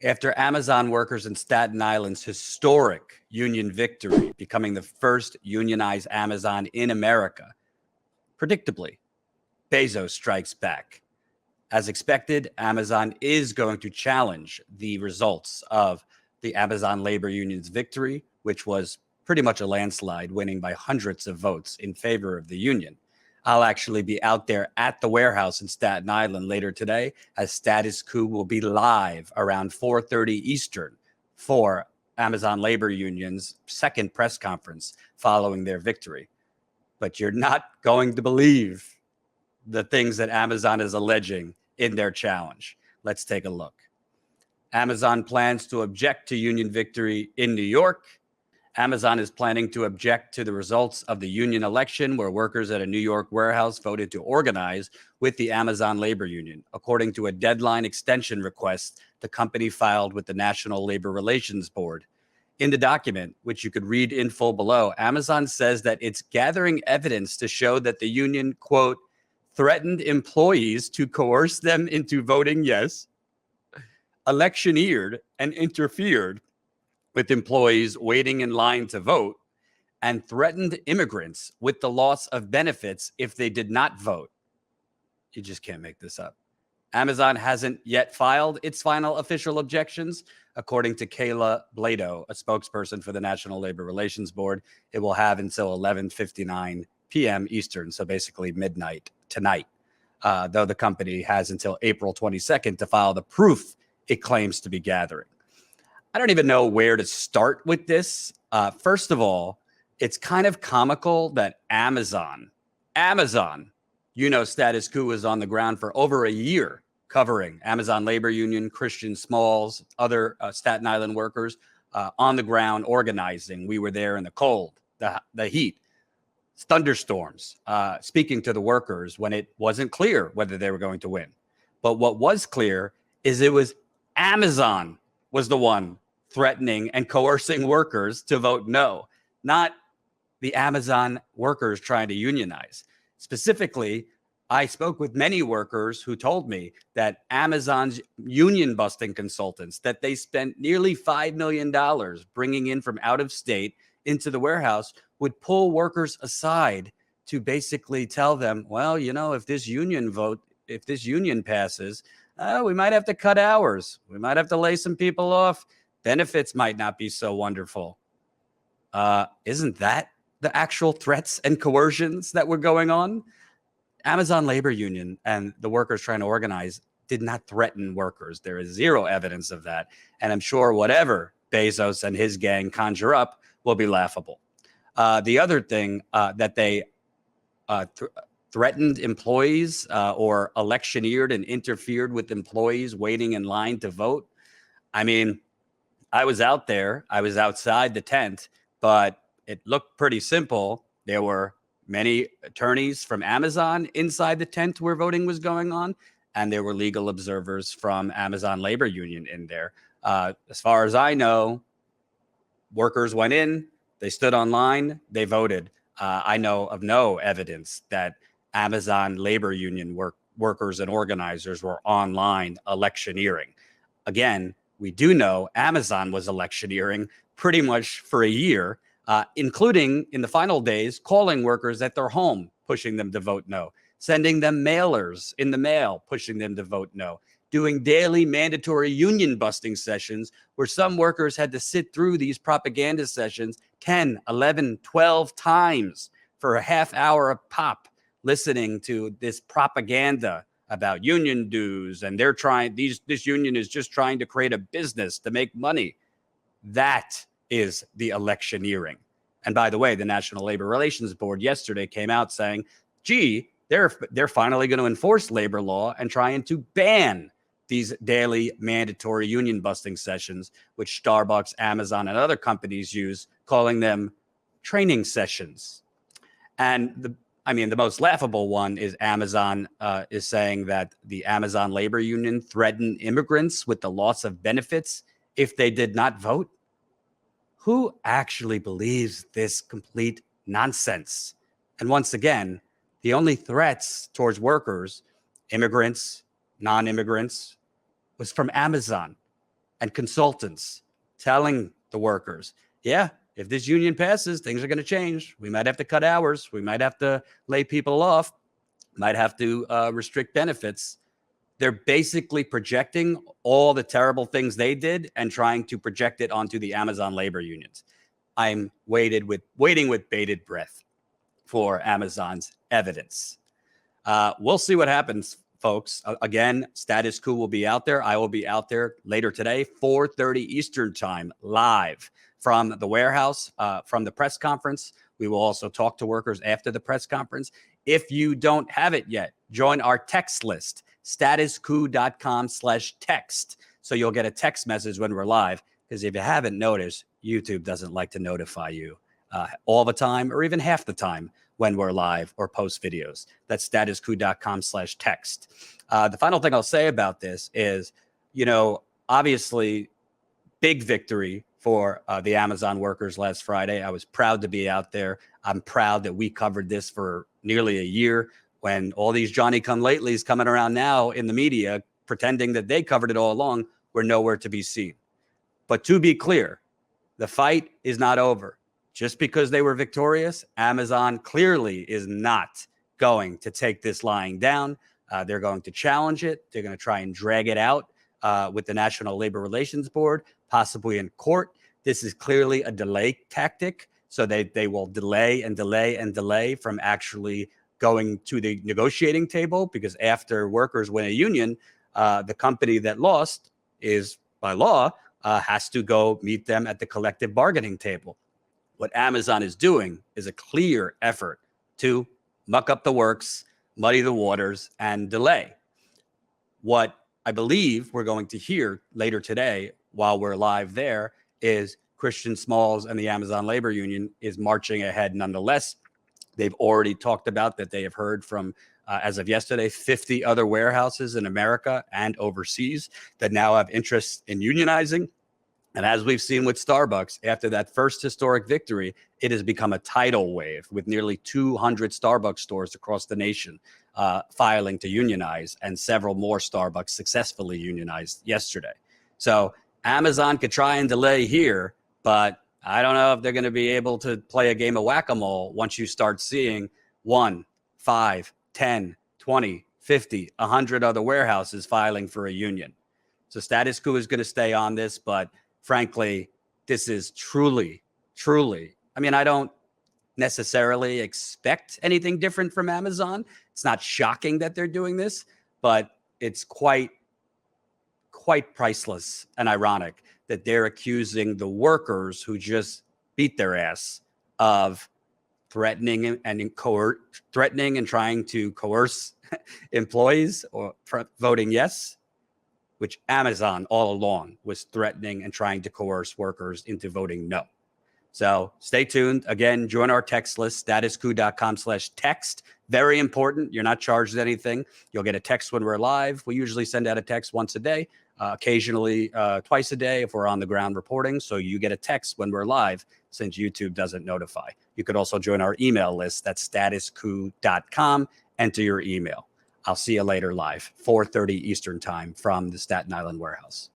After Amazon workers in Staten Island's historic union victory, becoming the first unionized Amazon in America, predictably, Bezos strikes back. As expected, Amazon is going to challenge the results of the Amazon labor union's victory, which was pretty much a landslide, winning by hundreds of votes in favor of the union. I'll actually be out there at the warehouse in Staten Island later today, as Status Coup will be live around 4:30 Eastern for Amazon labor union's second press conference following their victory. But you're not going to believe the things that Amazon is alleging in their challenge. Let's take a look. Amazon plans to object to union victory in New York. Amazon is planning to object to the results of the union election, where workers at a New York warehouse voted to organize with the Amazon labor union, according to a deadline extension request the company filed with the National Labor Relations Board. In the document, which you could read in full below, Amazon says that it's gathering evidence to show that the union, quote, threatened employees to coerce them into voting yes, electioneered and interfered with employees waiting in line to vote, and threatened immigrants with the loss of benefits if they did not vote. You just can't make this up. Amazon hasn't yet filed its final official objections. According to Kayla Blado, a spokesperson for the National Labor Relations Board, it will have until 11:59 p.m. Eastern, so basically midnight tonight, though the company has until April 22nd to file the proof it claims to be gathering. I don't even know where to start with this. First of all, it's kind of comical that Amazon, Status Coup was on the ground for over a year covering Amazon labor union, Christian Smalls, other Staten Island workers on the ground organizing. We were there in the cold, the heat, thunderstorms, speaking to the workers when it wasn't clear whether they were going to win. But what was clear is it was Amazon was the one threatening and coercing workers to vote no, not the Amazon workers trying to unionize. Specifically, I spoke with many workers who told me that Amazon's union busting consultants, that they spent nearly $5 million bringing in from out of state into the warehouse, would pull workers aside to basically tell them, well, if this union passes, we might have to cut hours. We might have to lay some people off. Benefits might not be so wonderful. Isn't that the actual threats and coercions that were going on? Amazon labor union and the workers trying to organize did not threaten workers. There is zero evidence of that. And I'm sure whatever Bezos and his gang conjure up will be laughable. The other thing that they threatened employees or electioneered and interfered with employees waiting in line to vote. I mean, I was out there. I was outside the tent, but it looked pretty simple. There were many attorneys from Amazon inside the tent where voting was going on, and there were legal observers from Amazon labor union in there. As far as I know, workers went in, they stood online, they voted. I know of no evidence that Amazon labor union workers and organizers were online electioneering. Again, we do know Amazon was electioneering pretty much for a year, including in the final days, calling workers at their home, pushing them to vote no, sending them mailers in the mail, pushing them to vote no, doing daily mandatory union busting sessions where some workers had to sit through these propaganda sessions 10, 11, 12 times for a half hour a pop, listening to this propaganda about union dues, and this union is just trying to create a business to make money. That is the electioneering. And by the way, the National Labor Relations Board yesterday came out saying, gee, they're finally going to enforce labor law and trying to ban these daily mandatory union busting sessions, which Starbucks, Amazon, and other companies use, calling them training sessions. And the most laughable one is Amazon is saying that the Amazon labor union threatened immigrants with the loss of benefits if they did not vote. Who actually believes this complete nonsense? And once again, the only threats towards workers, immigrants, non-immigrants, was from Amazon. and consultants telling the workers, yeah, if this union passes, things are going to change. We might have to cut hours. We might have to lay people off, might have to restrict benefits. They're basically projecting all the terrible things they did and trying to project it onto the Amazon labor unions. I'm waiting with bated breath for Amazon's evidence. We'll see what happens, folks. Again, Status Coup will be out there. I will be out there later today, 4:30 Eastern time, live from the warehouse, from the press conference. We will also talk to workers after the press conference. If you don't have it yet, join our text list, statuscoup.com/text. So you'll get a text message when we're live, because if you haven't noticed, YouTube doesn't like to notify you all the time or even half the time when we're live or post videos. That's statuscoup.com/text. The final thing I'll say about this is, obviously, big victory for the Amazon workers last Friday. I was proud to be out there. I'm proud that we covered this for nearly a year, when all these Johnny-come-latelys coming around now in the media pretending that they covered it all along were nowhere to be seen. But to be clear, the fight is not over. Just because they were victorious, Amazon clearly is not going to take this lying down. They're going to challenge it. They're going to try and drag it out with the National Labor Relations Board, possibly in court. This is clearly a delay tactic. So they will delay and delay and delay from actually going to the negotiating table, because after workers win a union, the company that lost is, by law, has to go meet them at the collective bargaining table. What Amazon is doing is a clear effort to muck up the works, muddy the waters, and delay. What I believe we're going to hear later today while we're live there is Christian Smalls and the Amazon Labor Union is marching ahead nonetheless. They've already talked about that they have heard from, as of yesterday, 50 other warehouses in America and overseas that now have interest in unionizing. And as we've seen with Starbucks, after that first historic victory, it has become a tidal wave, with nearly 200 Starbucks stores across the nation filing to unionize, and several more Starbucks successfully unionized yesterday. So Amazon could try and delay here, but I don't know if they're going to be able to play a game of whack-a-mole once you start seeing 1, 5, 10, 20, 50, 100 other warehouses filing for a union. So Status Coup is going to stay on this, but frankly, this is truly, I mean, I don't necessarily expect anything different from Amazon. It's not shocking that they're doing this, but it's quite priceless and ironic that they're accusing the workers who just beat their ass of threatening and trying to coerce employees or voting yes, which Amazon all along was threatening and trying to coerce workers into voting no. So stay tuned. Again, join our text list, statuscoup.com/text. Very important. You're not charged anything. You'll get a text when we're live. We usually send out a text once a day, occasionally twice a day if we're on the ground reporting. So you get a text when we're live, since YouTube doesn't notify. You could also join our email list. That's statuscoup.com. Enter your email. I'll see you later live, 4:30 Eastern time from the Staten Island warehouse.